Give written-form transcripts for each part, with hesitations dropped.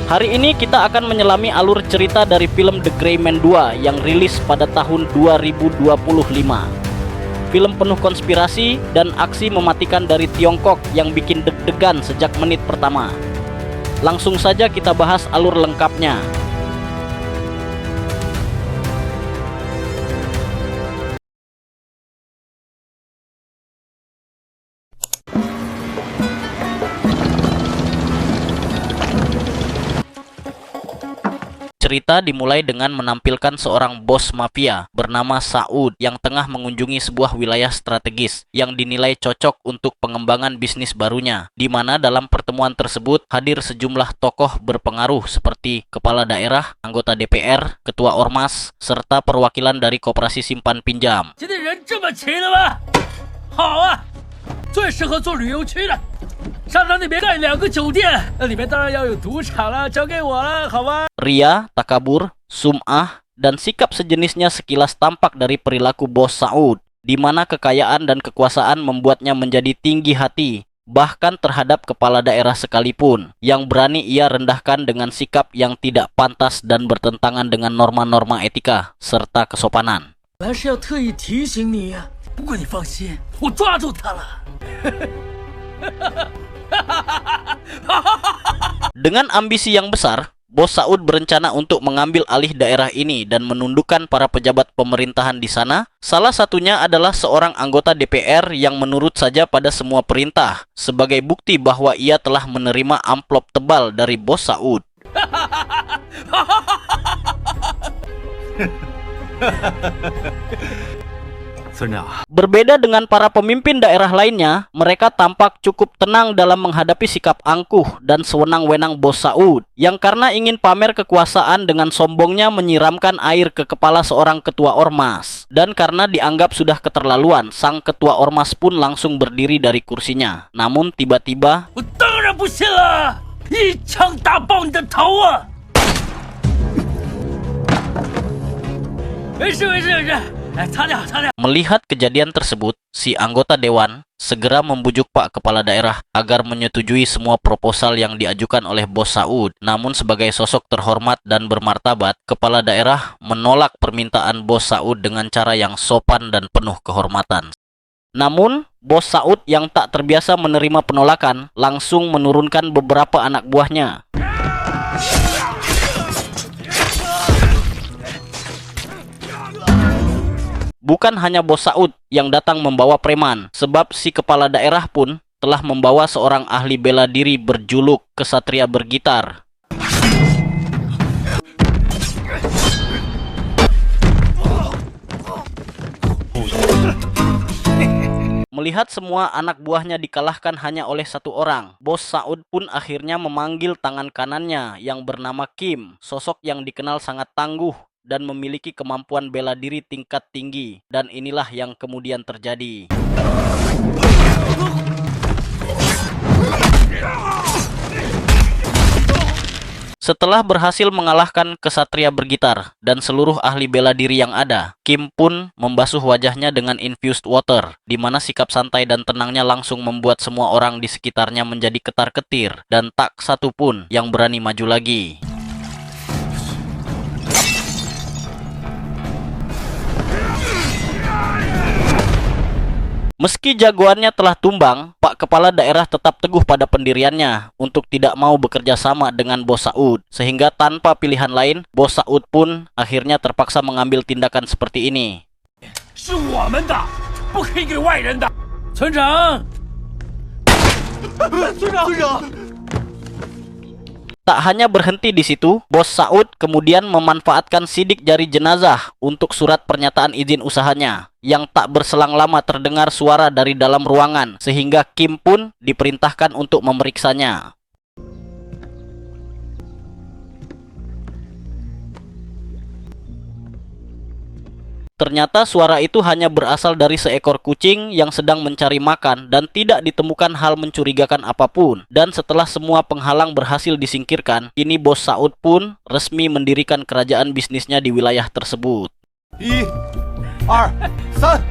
Hari ini kita akan menyelami alur cerita dari film The Gray Man 2 yang rilis pada tahun 2025. Film penuh konspirasi dan aksi mematikan dari Tiongkok yang bikin deg-degan sejak menit pertama. Langsung saja kita bahas alur lengkapnya. Cerita dimulai dengan menampilkan seorang bos mafia bernama Saud yang tengah mengunjungi sebuah wilayah strategis yang dinilai cocok untuk pengembangan bisnis barunya, di mana dalam pertemuan tersebut hadir sejumlah tokoh berpengaruh seperti kepala daerah, anggota DPR, ketua ormas, serta perwakilan dari koperasi simpan pinjam. 最适合做旅游区的，上场那边盖2个酒店，那里面当然要有赌场了，交给我了，好吧？ Ria, takabur, sum'ah, dan sikap sejenisnya sekilas tampak dari perilaku bos Saud, di mana kekayaan dan kekuasaan membuatnya menjadi tinggi hati, bahkan terhadap kepala daerah sekalipun, yang berani ia rendahkan dengan sikap yang tidak pantas dan bertentangan dengan norma-norma etika serta kesopanan. 本来是要特意提醒你呀，不过你放心，我抓住他了。 Dengan ambisi yang besar, bos Saud berencana untuk mengambil alih daerah ini dan menundukkan para pejabat pemerintahan di sana. Salah satunya adalah seorang anggota DPR yang menurut saja pada semua perintah, sebagai bukti bahwa ia telah menerima amplop tebal dari bos Saud. Berbeda dengan para pemimpin daerah lainnya, mereka tampak cukup tenang dalam menghadapi sikap angkuh dan sewenang-wenang bos Saud, yang karena ingin pamer kekuasaan dengan sombongnya menyiramkan air ke kepala seorang ketua ormas. Dan karena dianggap sudah keterlaluan, sang ketua ormas pun langsung berdiri dari kursinya. Namun tiba-tiba, 我当然不信了，一枪打爆你的头啊！没事没事没事。 Melihat kejadian tersebut, si anggota dewan segera membujuk Pak Kepala Daerah agar menyetujui semua proposal yang diajukan oleh bos Saud. Namun sebagai sosok terhormat dan bermartabat, Kepala Daerah menolak permintaan bos Saud dengan cara yang sopan dan penuh kehormatan. Namun, bos Saud yang tak terbiasa menerima penolakan langsung menurunkan beberapa anak buahnya. Bukan hanya bos Saud yang datang membawa preman, sebab si kepala daerah pun telah membawa seorang ahli bela diri berjuluk Ksatria Bergitar. Melihat semua anak buahnya dikalahkan hanya oleh satu orang, bos Saud pun akhirnya memanggil tangan kanannya yang bernama Kim, sosok yang dikenal sangat tangguh dan memiliki kemampuan bela diri tingkat tinggi. Dan inilah yang kemudian terjadi. Setelah berhasil mengalahkan Ksatria Bergitar dan seluruh ahli bela diri yang ada, Kim pun membasuh wajahnya dengan infused water, di mana sikap santai dan tenangnya langsung membuat semua orang di sekitarnya menjadi ketar-ketir dan tak satu pun yang berani maju lagi. Meski jagoannya telah tumbang, Pak Kepala Daerah tetap teguh pada pendiriannya untuk tidak mau bekerja sama dengan bos Saud. Sehingga tanpa pilihan lain, bos Saud pun akhirnya terpaksa mengambil tindakan seperti ini. Tak hanya berhenti di situ, bos Saud kemudian memanfaatkan sidik jari jenazah untuk surat pernyataan izin usahanya, yang tak berselang lama terdengar suara dari dalam ruangan, sehingga Kim pun diperintahkan untuk memeriksanya. Ternyata suara itu hanya berasal dari seekor kucing yang sedang mencari makan dan tidak ditemukan hal mencurigakan apapun. Dan setelah semua penghalang berhasil disingkirkan, kini bos Saud pun resmi mendirikan kerajaan bisnisnya di wilayah tersebut. 1、2、3，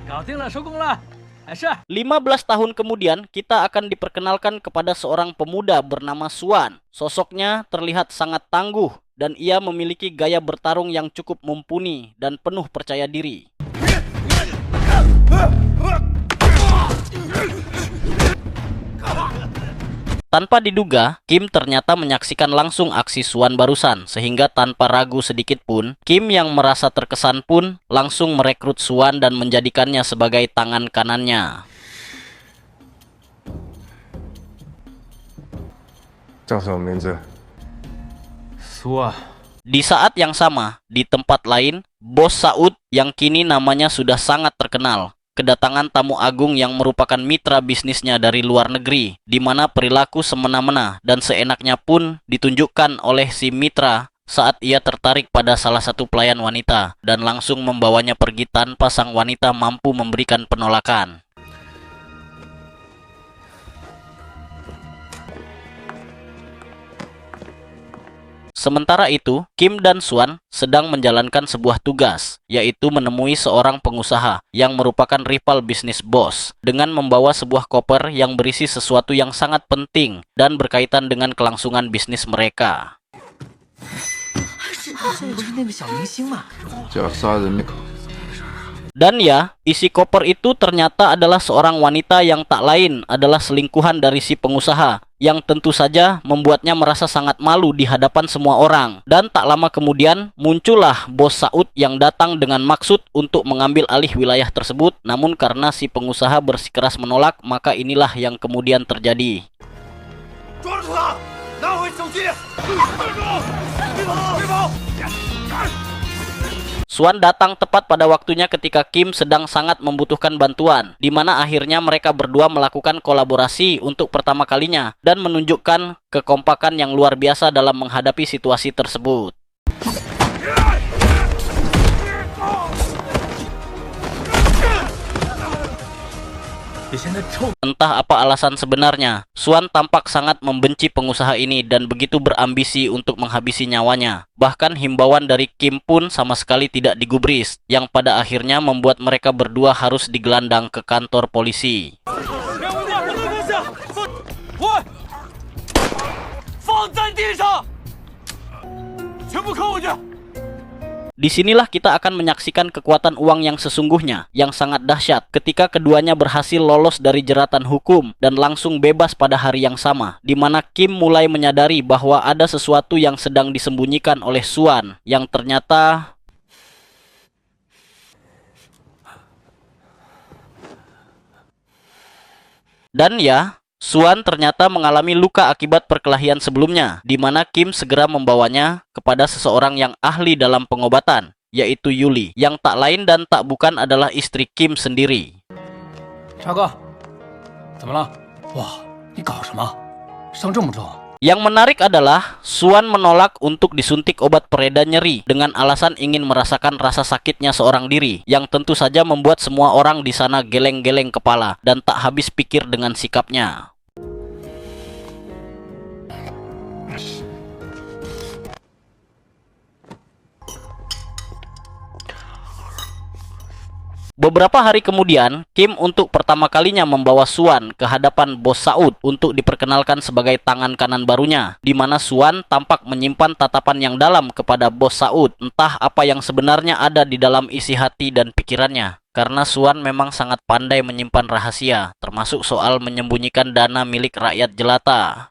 搞定了，收工了。是 15 tahun kemudian, kita akan diperkenalkan kepada seorang pemuda bernama Xuan. Sosoknya terlihat sangat tangguh dan ia memiliki gaya bertarung yang cukup mumpuni dan penuh percaya diri. Tanpa diduga, Kim ternyata menyaksikan langsung aksi Xuan barusan, sehingga tanpa ragu sedikit pun, Kim yang merasa terkesan pun langsung merekrut Xuan dan menjadikannya sebagai tangan kanannya. 叫什么名字？ 苏啊， Di saat yang sama, di tempat lain, Bos Saud yang kini namanya sudah sangat terkenal, kedatangan tamu agung yang merupakan mitra bisnisnya dari luar negeri, di mana perilaku semena-mena dan seenaknya pun ditunjukkan oleh si mitra saat ia tertarik pada salah satu pelayan wanita dan langsung membawanya pergi tanpa sang wanita mampu memberikan penolakan. Sementara itu, Kim dan Xuan sedang menjalankan sebuah tugas, yaitu menemui seorang pengusaha yang merupakan rival bisnis bos, dengan membawa sebuah koper yang berisi sesuatu yang sangat penting dan berkaitan dengan kelangsungan bisnis mereka. 不是那个小明星吗？ 叫杀人灭口。 Dan ya, isi koper itu ternyata adalah seorang wanita yang tak lain adalah selingkuhan dari si pengusaha, yang tentu saja membuatnya merasa sangat malu di hadapan semua orang. Dan tak lama kemudian, muncullah Bos Saud yang datang dengan maksud untuk mengambil alih wilayah tersebut. Namun karena si pengusaha bersikeras menolak, maka inilah yang kemudian terjadi. 抓住他！拿回手机！别跑！ Xuan datang tepat pada waktunya ketika Kim sedang sangat membutuhkan bantuan, di mana akhirnya mereka berdua melakukan kolaborasi untuk pertama kalinya dan menunjukkan kekompakan yang luar biasa dalam menghadapi situasi tersebut. Entah apa alasan sebenarnya, Xuan tampak sangat membenci pengusaha ini dan begitu berambisi untuk menghabisi nyawanya. Bahkan himbauan dari Kim pun sama sekali tidak digubris, yang pada akhirnya membuat mereka berdua harus digelandang ke kantor polisi. 放在地上，全部扣回去。 Disinilah kita akan menyaksikan kekuatan uang yang sesungguhnya, yang sangat dahsyat ketika keduanya berhasil lolos dari jeratan hukum dan langsung bebas pada hari yang sama, di mana Kim mulai menyadari bahwa ada sesuatu yang sedang disembunyikan oleh Xuan, yang ternyata dan ya, Xuan ternyata mengalami luka akibat perkelahian sebelumnya, di mana Kim segera membawanya kepada seseorang yang ahli dalam pengobatan, yaitu Yuli, yang tak lain dan tak bukan adalah istri Kim sendiri. 沙哥，怎么了？哇，你搞什么？伤这么重？ Yang menarik adalah Xuan menolak untuk disuntik obat pereda nyeri dengan alasan ingin merasakan rasa sakitnya seorang diri, yang tentu saja membuat semua orang di sana geleng-geleng kepala dan tak habis pikir dengan sikapnya. Beberapa hari kemudian, Kim untuk pertama kalinya membawa Xuan ke hadapan Bos Saud untuk diperkenalkan sebagai tangan kanan barunya, di mana Xuan tampak menyimpan tatapan yang dalam kepada Bos Saud, entah apa yang sebenarnya ada di dalam isi hati dan pikirannya. Karena Xuan memang sangat pandai menyimpan rahasia, termasuk soal menyembunyikan dana milik rakyat jelata.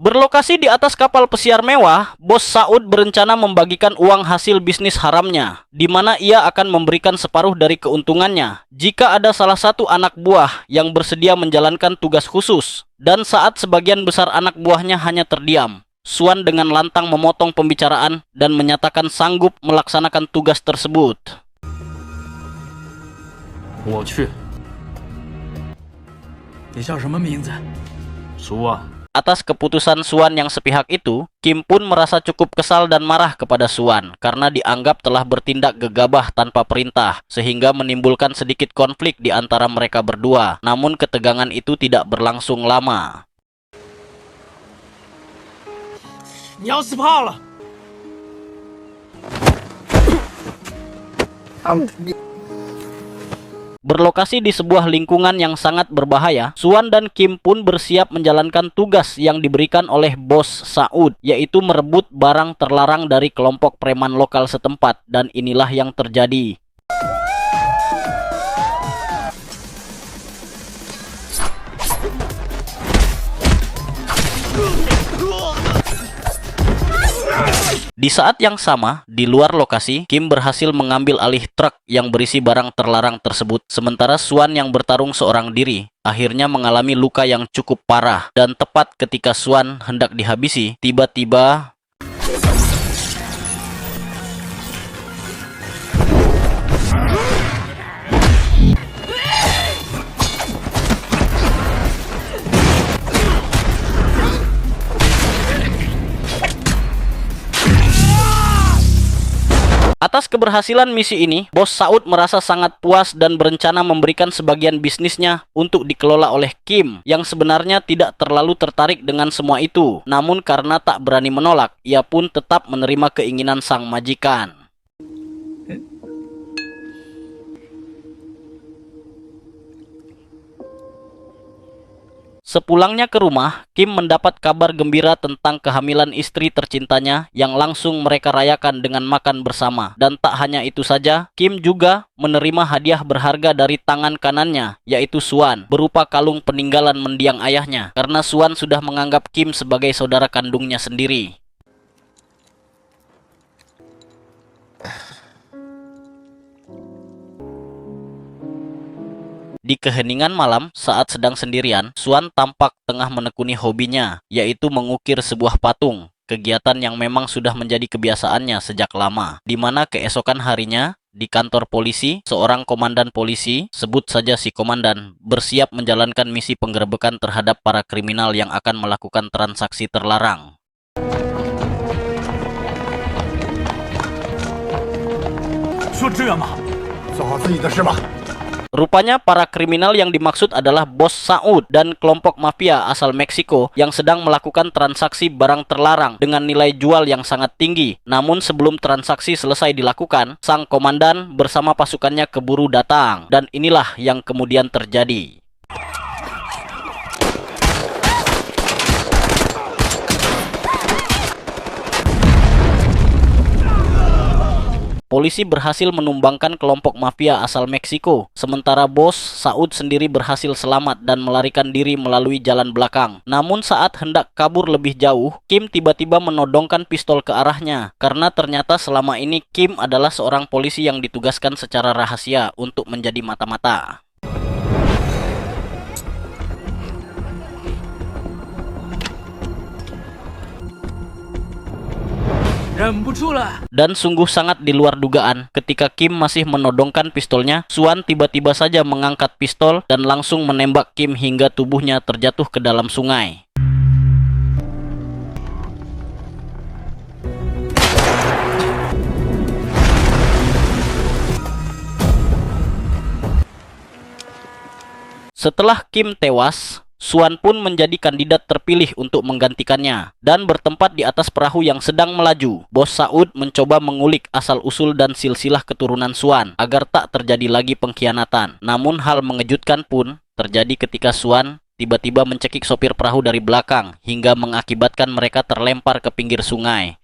Berlokasi di atas kapal pesiar mewah, Bos Saud berencana membagikan uang hasil bisnis haramnya, di mana ia akan memberikan separuh dari keuntungannya jika ada salah satu anak buah yang bersedia menjalankan tugas khusus. Dan saat sebagian besar anak buahnya hanya terdiam, Xuan dengan lantang memotong pembicaraan dan menyatakan sanggup melaksanakan tugas tersebut. 我去。你叫什么名字？苏啊。 Atas keputusan Xuan yang sepihak itu, Kim pun merasa cukup kesal dan marah kepada Xuan karena dianggap telah bertindak gegabah tanpa perintah, sehingga menimbulkan sedikit konflik di antara mereka berdua. Namun ketegangan itu tidak berlangsung lama. 你要死怕了！ Berlokasi di sebuah lingkungan yang sangat berbahaya, Suan dan Kim pun bersiap menjalankan tugas yang diberikan oleh bos Saud, yaitu merebut barang terlarang dari kelompok preman lokal setempat, dan inilah yang terjadi. Di saat yang sama, di luar lokasi, Kim berhasil mengambil alih truk yang berisi barang terlarang tersebut, sementara Suan yang bertarung seorang diri akhirnya mengalami luka yang cukup parah. Dan tepat ketika Suan hendak dihabisi, tiba-tiba atas keberhasilan misi ini, bos Saud merasa sangat puas dan berencana memberikan sebagian bisnisnya untuk dikelola oleh Kim, yang sebenarnya tidak terlalu tertarik dengan semua itu. Namun karena tak berani menolak, ia pun tetap menerima keinginan sang majikan. Sepulangnya ke rumah, Kim mendapat kabar gembira tentang kehamilan istri tercintanya yang langsung mereka rayakan dengan makan bersama. Dan tak hanya itu saja, Kim juga menerima hadiah berharga dari tangan kanannya, yaitu Suan, berupa kalung peninggalan mendiang ayahnya, karena Suan sudah menganggap Kim sebagai saudara kandungnya sendiri. Di keheningan malam, saat sedang sendirian, Suan tampak tengah menekuni hobinya, yaitu mengukir sebuah patung. Kegiatan yang memang sudah menjadi kebiasaannya sejak lama. Di mana keesokan harinya, di kantor polisi, seorang komandan polisi, sebut saja si komandan, bersiap menjalankan misi penggerebekan terhadap para kriminal yang akan melakukan transaksi terlarang. Rupanya para kriminal yang dimaksud adalah bos Saud dan kelompok mafia asal Meksiko yang sedang melakukan transaksi barang terlarang dengan nilai jual yang sangat tinggi. Namun sebelum transaksi selesai dilakukan, sang komandan bersama pasukannya keburu datang, dan inilah yang kemudian terjadi. Polisi berhasil menumbangkan kelompok mafia asal Meksiko, sementara bos Saud sendiri berhasil selamat dan melarikan diri melalui jalan belakang. Namun saat hendak kabur lebih jauh, Kim tiba-tiba menodongkan pistol ke arahnya, karena ternyata selama ini Kim adalah seorang polisi yang ditugaskan secara rahasia untuk menjadi mata-mata. Dan sungguh sangat di luar dugaan, ketika Kim masih menodongkan pistolnya, Suan tiba-tiba saja mengangkat pistol dan langsung menembak Kim hingga tubuhnya terjatuh ke dalam sungai. Setelah Kim tewas, Suan pun menjadi kandidat terpilih untuk menggantikannya. Dan bertempat di atas perahu yang sedang melaju, bos Saud mencoba mengulik asal-usul dan silsilah keturunan Suan agar tak terjadi lagi pengkhianatan. Namun hal mengejutkan pun terjadi ketika Suan tiba-tiba mencekik sopir perahu dari belakang hingga mengakibatkan mereka terlempar ke pinggir sungai.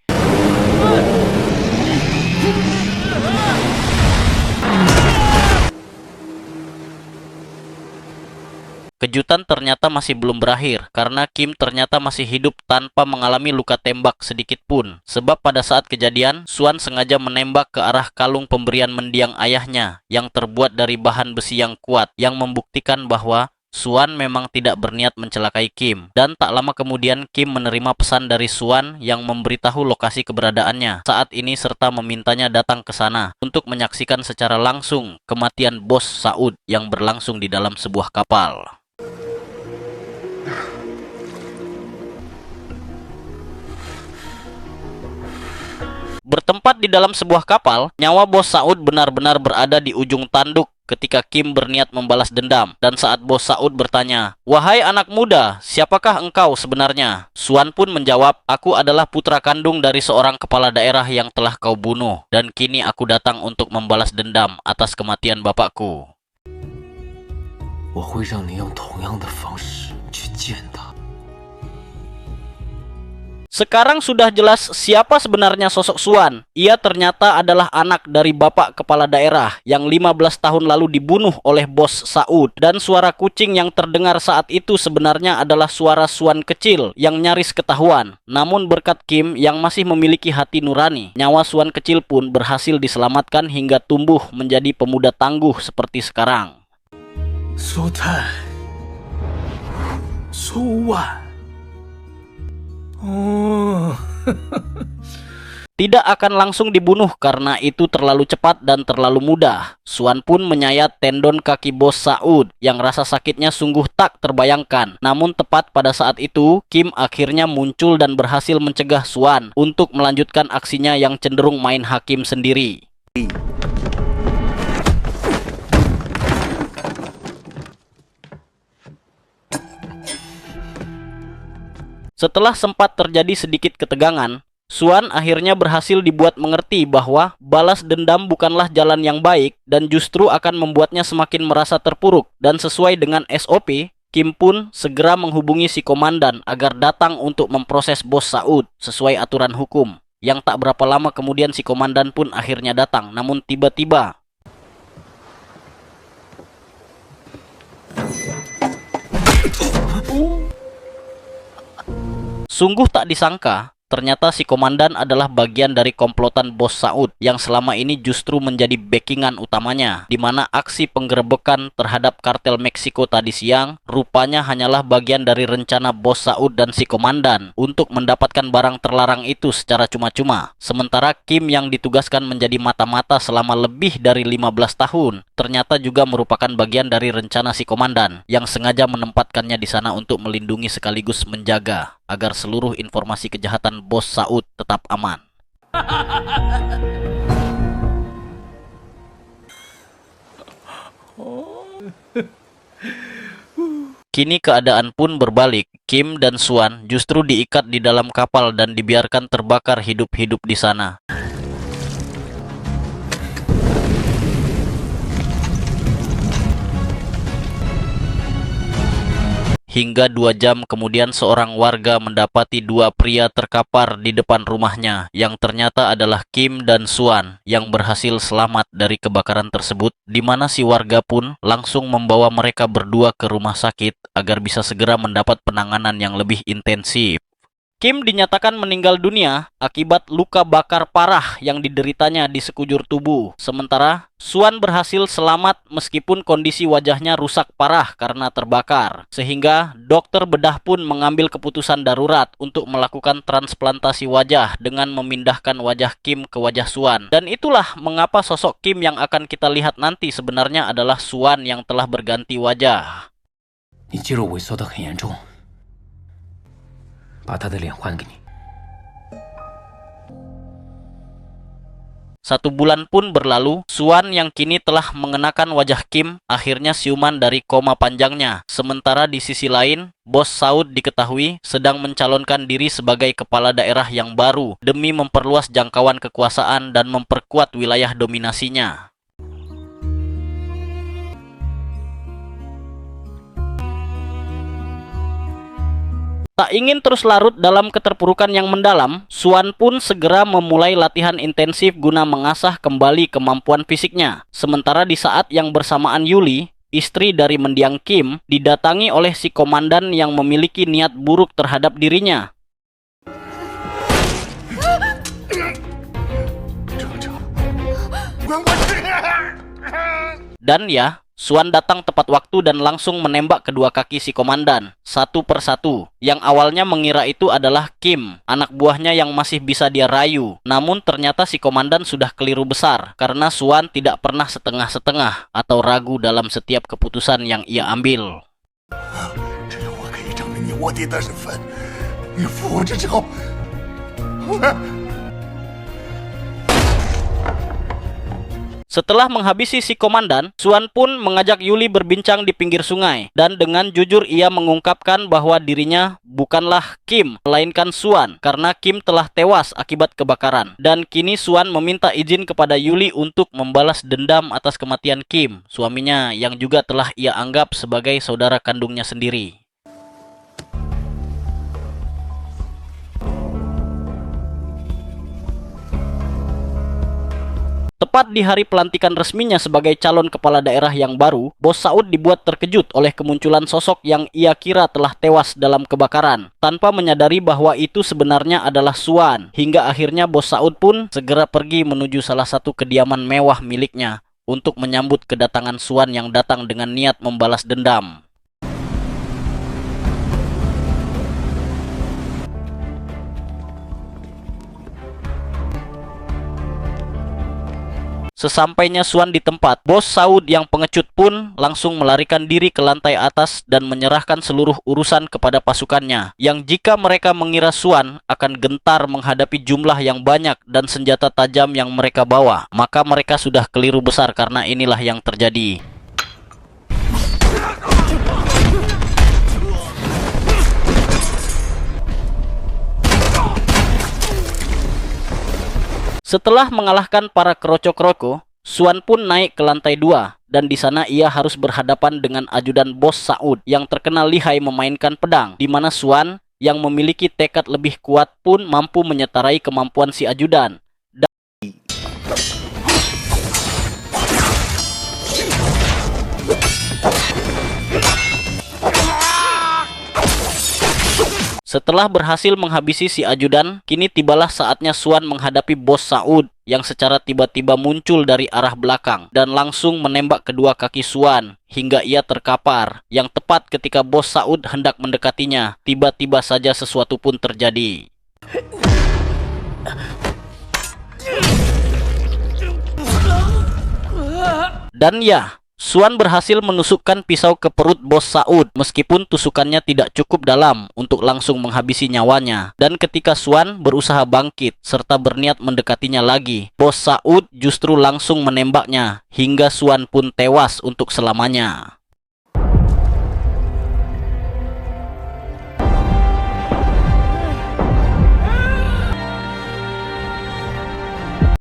Kejutan ternyata masih belum berakhir, karena Kim ternyata masih hidup tanpa mengalami luka tembak sedikit pun. Sebab pada saat kejadian, Suan sengaja menembak ke arah kalung pemberian mendiang ayahnya yang terbuat dari bahan besi yang kuat, yang membuktikan bahwa Suan memang tidak berniat mencelakai Kim. Dan tak lama kemudian Kim menerima pesan dari Suan yang memberitahu lokasi keberadaannya saat ini serta memintanya datang ke sana untuk menyaksikan secara langsung kematian bos Saud yang berlangsung di dalam sebuah kapal. Bertempat di dalam sebuah kapal, nyawa bos Saud benar-benar berada di ujung tanduk ketika Kim berniat membalas dendam. Dan saat bos Saud bertanya, "Wahai anak muda, siapakah engkau sebenarnya?" Suan pun menjawab, "Aku adalah putra kandung dari seorang kepala daerah yang telah kau bunuh, dan kini aku datang untuk membalas dendam atas kematian bapakku." 我会让你用同样的方式去见他。 Sekarang sudah jelas siapa sebenarnya sosok Suan. Ia ternyata adalah anak dari bapak kepala daerah yang 15 tahun lalu dibunuh oleh bos Saud. Dan suara kucing yang terdengar saat itu sebenarnya adalah suara Suan kecil yang nyaris ketahuan. Namun berkat Kim yang masih memiliki hati nurani, nyawa Suan kecil pun berhasil diselamatkan hingga tumbuh menjadi pemuda tangguh seperti sekarang. 苏泰，苏万，哦， Tidak akan langsung dibunuh karena itu terlalu cepat dan terlalu mudah. Suan pun menyayat tendon kaki bos Saud yang rasa sakitnya sungguh tak terbayangkan. Namun tepat pada saat itu, Kim akhirnya muncul dan berhasil mencegah Suan untuk melanjutkan aksinya yang cenderung main hakim sendiri. Setelah sempat terjadi sedikit ketegangan, Suan akhirnya berhasil dibuat mengerti bahwa balas dendam bukanlah jalan yang baik dan justru akan membuatnya semakin merasa terpuruk. Dan sesuai dengan SOP, Kim pun segera menghubungi si komandan agar datang untuk memproses bos Saud sesuai aturan hukum. Yang tak berapa lama kemudian si komandan pun akhirnya datang, namun tiba-tiba sungguh tak disangka, ternyata si komandan adalah bagian dari komplotan bos Saud yang selama ini justru menjadi backingan utamanya, di mana aksi penggerebekan terhadap kartel Meksiko tadi siang rupanya hanyalah bagian dari rencana bos Saud dan si komandan untuk mendapatkan barang terlarang itu secara cuma-cuma. Sementara Kim yang ditugaskan menjadi mata-mata selama lebih dari 15 tahun ternyata juga merupakan bagian dari rencana si komandan yang sengaja menempatkannya di sana untuk melindungi sekaligus menjaga agar seluruh informasi kejahatan bos Saud tetap aman. Kini keadaan pun berbalik. Kim dan Suan justru diikat di dalam kapal dan dibiarkan terbakar hidup-hidup di sana. Hingga 2 jam kemudian seorang warga mendapati 2 pria terkapar di depan rumahnya yang ternyata adalah Kim dan Suan yang berhasil selamat dari kebakaran tersebut, di mana si warga pun langsung membawa mereka berdua ke rumah sakit agar bisa segera mendapat penanganan yang lebih intensif. Kim dinyatakan meninggal dunia akibat luka bakar parah yang dideritanya di sekujur tubuh. Sementara Suan berhasil selamat meskipun kondisi wajahnya rusak parah karena terbakar. Sehingga dokter bedah pun mengambil keputusan darurat untuk melakukan transplantasi wajah dengan memindahkan wajah Kim ke wajah Suan. Dan itulah mengapa sosok Kim yang akan kita lihat nanti sebenarnya adalah Suan yang telah berganti wajah. 你肌肉萎缩得很严重，把他的脸还给你。 1 bulan pun berlalu, Suan yang kini telah mengenakan wajah Kim akhirnya siuman dari koma panjangnya. Sementara di sisi lain, bos Saud diketahui sedang mencalonkan diri sebagai kepala daerah yang baru demi memperluas jangkauan kekuasaan dan memperkuat wilayah dominasinya. Tak ingin terus larut dalam keterpurukan yang mendalam, Suan pun segera memulai latihan intensif guna mengasah kembali kemampuan fisiknya. Sementara di saat yang bersamaan Yuli, istri dari mendiang Kim, didatangi oleh si komandan yang memiliki niat buruk terhadap dirinya. Dan ya, Suan datang tepat waktu dan langsung menembak kedua kaki si komandan, satu persatu. Yang awalnya mengira itu adalah Kim, anak buahnya yang masih bisa dia rayu. Namun ternyata si komandan sudah keliru besar, karena Suan tidak pernah setengah-setengah atau ragu dalam setiap keputusan yang ia ambil. 这样我可以证明你卧底的身份，与父王之仇。Setelah menghabisi si komandan, Suan pun mengajak Yuli berbincang di pinggir sungai. Dan dengan jujur ia mengungkapkan bahwa dirinya bukanlah Kim, melainkan Suan, karena Kim telah tewas akibat kebakaran. Dan kini Suan meminta izin kepada Yuli untuk membalas dendam atas kematian Kim, suaminya yang juga telah ia anggap sebagai saudara kandungnya sendiri. Tepat di hari pelantikan resminya sebagai calon kepala daerah yang baru, Bos Saud dibuat terkejut oleh kemunculan sosok yang ia kira telah tewas dalam kebakaran, tanpa menyadari bahwa itu sebenarnya adalah Suan. Hingga akhirnya Bos Saud pun segera pergi menuju salah satu kediaman mewah miliknya untuk menyambut kedatangan Suan yang datang dengan niat membalas dendam. Sesampainya Suan di tempat, Bos Saud yang pengecut pun langsung melarikan diri ke lantai atas dan menyerahkan seluruh urusan kepada pasukannya, yang jika mereka mengira Suan akan gentar menghadapi jumlah yang banyak dan senjata tajam yang mereka bawa, maka mereka sudah keliru besar karena inilah yang terjadi. Setelah mengalahkan para kerocok-kerocok, Suan pun naik ke lantai 2 dan di sana ia harus berhadapan dengan ajudan Bos Saud yang terkenal lihai memainkan pedang, di mana Suan yang memiliki tekad lebih kuat pun mampu menyetarai kemampuan si ajudan. Setelah berhasil menghabisi si ajudan, kini tibalah saatnya Suan menghadapi Bos Saud yang secara tiba-tiba muncul dari arah belakang dan langsung menembak kedua kaki Suan hingga ia terkapar. Yang tepat ketika Bos Saud hendak mendekatinya, tiba-tiba saja sesuatu pun terjadi. Dan ya, Suan berhasil menusukkan pisau ke perut Bos Saud meskipun tusukannya tidak cukup dalam untuk langsung menghabisi nyawanya. Dan ketika Suan berusaha bangkit serta berniat mendekatinya lagi, Bos Saud justru langsung menembaknya hingga Suan pun tewas untuk selamanya.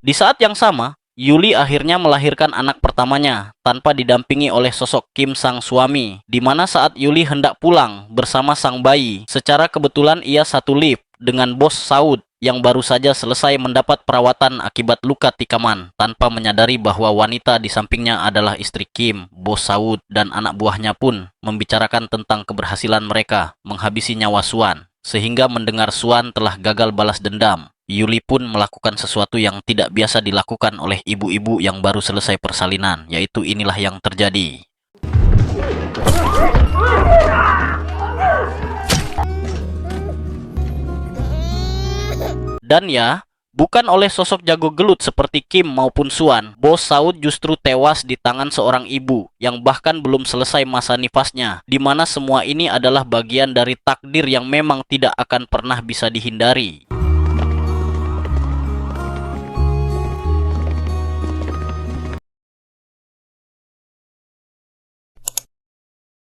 Di saat yang sama, Yuli akhirnya melahirkan anak pertamanya tanpa didampingi oleh sosok Kim sang suami, di mana saat Yuli hendak pulang bersama sang bayi, secara kebetulan ia satu lift dengan Bos Saud yang baru saja selesai mendapat perawatan akibat luka tikaman, tanpa menyadari bahwa wanita di sampingnya adalah istri Kim. Bos Saud dan anak buahnya pun membicarakan tentang keberhasilan mereka menghabisi nyawa Suan, sehingga mendengar Suan telah gagal balas dendam, Yuli pun melakukan sesuatu yang tidak biasa dilakukan oleh ibu-ibu yang baru selesai persalinan, yaitu inilah yang terjadi. Dan ya, bukan oleh sosok jago gelut seperti Kim maupun Suan, Bos Saud justru tewas di tangan seorang ibu yang bahkan belum selesai masa nifasnya, di mana semua ini adalah bagian dari takdir yang memang tidak akan pernah bisa dihindari.